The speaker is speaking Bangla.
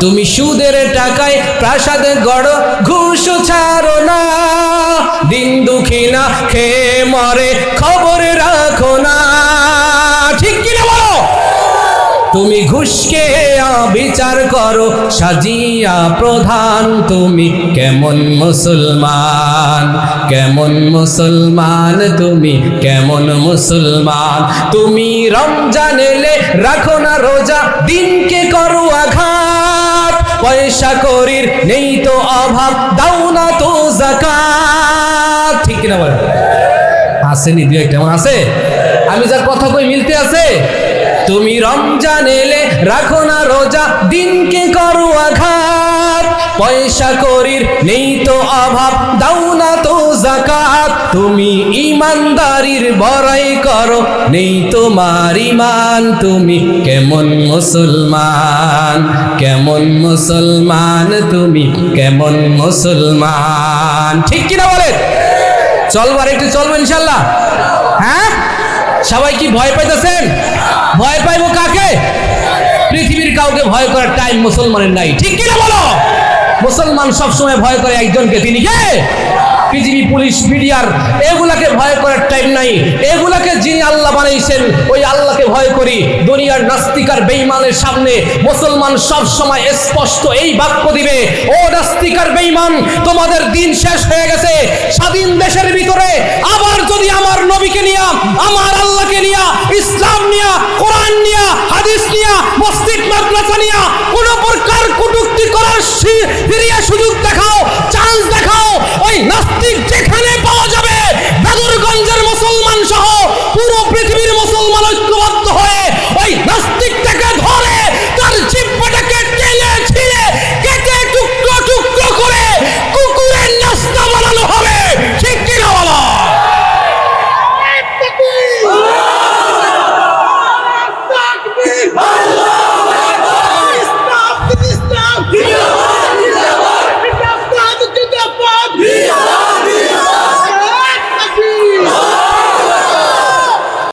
তুমি সুদের টাকায় প্রাসাদ গড়, ঘুষ ছাড়ো না, দিন দুঃখী না খেয়ে মরে খবর রাখো না। ঠিক কিনা বলো? তুমি ঘুষকে বিচার করো সাজিয়া প্রধান, তুমি কেমন মুসলমান, কেমন মুসলমান, তুমি কেমন মুসলমান। তুমি রমজান এলে রাখো না রোজা, দিনকে করো আঘাত, পয়সা করির নেই তো অভাব, দাও না তো যাকাত। ঠিক কিনা বলেন? আসেনি দুই একটা এমন আছে? আমি যার কথা কই মিলতে আছে? তুমি রমজান এলে রাখো না রোজা, দিনকে করো আঘাত, পয়সা করির নেই তো অভাব, দাও না তো যাকাত। তুমি ইমানদারির বড়াই করো, নেই তোমার ঈমান, তুমি কেমন মুসলমান, কেমন মুসলমান, তুমি কেমন মুসলমান। ঠিক কিনা বলেন? চলবো, আর একটু চলবো ইনশাল্লাহ। হ্যাঁ, সবাই কি ভয় পাইতেছেন? ভয় পাইবো কাকে? পৃথিবীর কাউকে ভয় করার টাইম মুসলমানের নাই। ঠিক কিনা বলো? মুসলমান সবসময় ভয় করে একজনকে, তিনি কে? পৃথিবী, পুলিশ, মিডিয়ার এগুলাকে ভয় করার টাইম নাই। এগুলাকে যিনি আল্লাহ বানাইছেন ওই আল্লাহকে ভয় করি। দুনিয়ার নাস্তিক আর বেঈমানের সামনে মুসলমান সব সময় স্পষ্ট এই বাক্য দিবে, ও নাস্তিক আর বেঈমান, তোমাদের দিন শেষ হয়ে গেছে। স্বাধীন দেশের ভিতরে আবার যদি আমার নবীকে নিয়া, আমার আল্লাহকে নিয়া, ইসলাম নিয়া, কোরআন নিয়া, হাদিস নিয়া, মসজিদ মাদ্রাসা নিয়া কোন প্রকার কটূক্তি